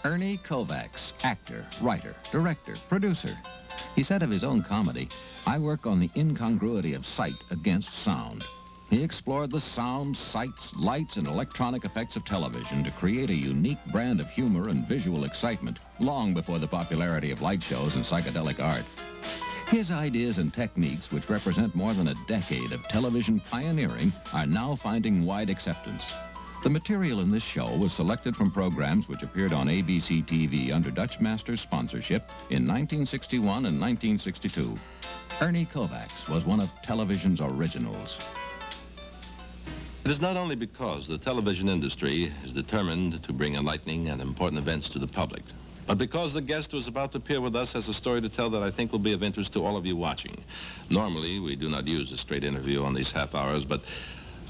Ernie Kovacs, actor, writer, director, producer. He said of his own comedy, "I work on the incongruity of sight against sound." He explored the sound, sights, lights, and electronic effects of television to create a unique brand of humor and visual excitement long before the popularity of light shows and psychedelic art. His ideas and techniques, which represent more than a decade of television pioneering, are now finding wide acceptance. The material in this show was selected from programs which appeared on ABC TV under Dutch Masters sponsorship in 1961 and 1962. Ernie Kovacs was one of television's originals. It is not only because the television industry is determined to bring enlightening and important events to the public, but because the guest who is about to appear with us has a story to tell that I think will be of interest to all of you watching. Normally, we do not use a straight interview on these half hours, but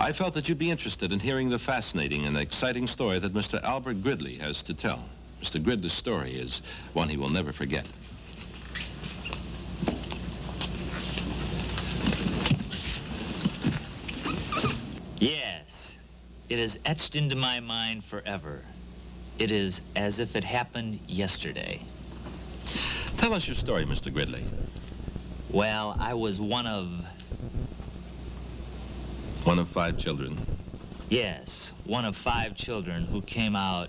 I felt that you'd be interested in hearing the fascinating and exciting story that Mr. Albert Gridley has to tell. Mr. Gridley's story is one he will never forget. Yes, it is etched into my mind forever. It is as if it happened yesterday. Tell us your story, Mr. Gridley. Well, I was one of 5 children. Yes, one of 5 children who came out.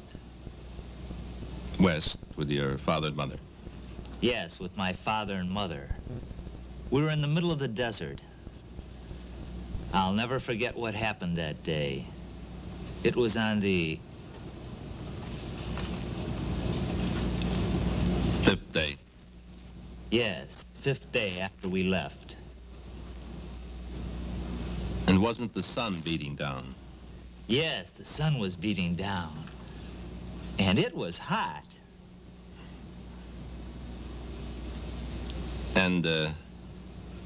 West with your father and mother. Yes, with my father and mother. We were in the middle of the desert. I'll never forget what happened that day. It was on the 5th day. Yes, 5th day after we left. And wasn't the sun beating down? Yes, the sun was beating down. And it was hot. And,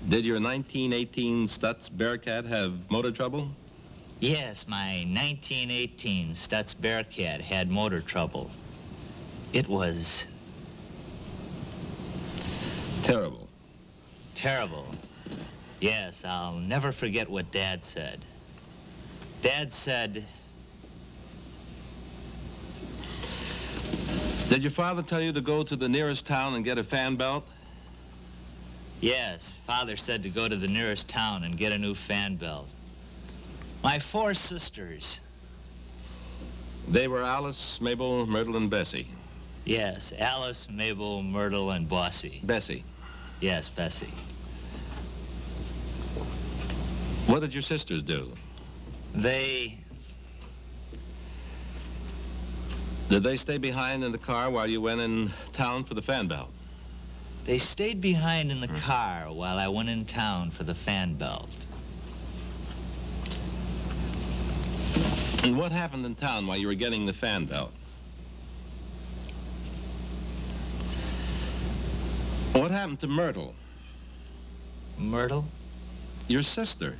did your 1918 Stutz Bearcat have motor trouble? Yes, my 1918 Stutz Bearcat had motor trouble. It was terrible. Terrible. Yes, I'll never forget what Dad said. Dad said, "Did your father tell you to go to the nearest town and get a fan belt?" Yes, Father said to go to the nearest town and get a new fan belt. My 4 sisters. They were Alice, Mabel, Myrtle, and Bessie. Yes, Alice, Mabel, Myrtle, and Bossy. Bessie. Yes, Bessie. What did your sisters do? Did they stay behind in the car while you went in town for the fan belt? They stayed behind in the car while I went in town for the fan belt. And what happened in town while you were getting the fan belt? What happened to Myrtle? Myrtle? Your sister.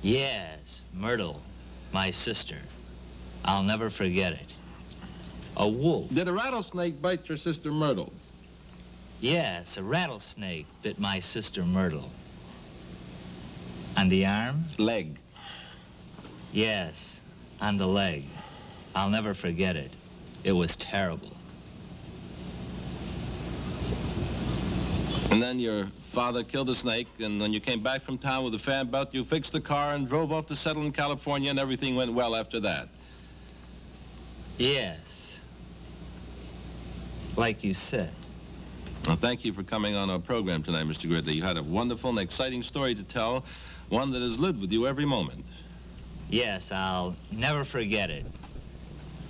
Yes, Myrtle, my sister. I'll never forget it. A wolf. Did a rattlesnake bite your sister Myrtle? Yes, a rattlesnake bit my sister Myrtle. On the arm? Leg. Yes, on the leg. I'll never forget it. It was terrible. And then your father killed the snake, and when you came back from town with the fan belt, you fixed the car and drove off to settle in California, and everything went well after that. Yes. Like you said. Well, thank you for coming on our program tonight, Mr. Gridley. You had a wonderful and exciting story to tell, one that has lived with you every moment. Yes, I'll never forget it.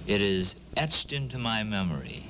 It is etched into my memory.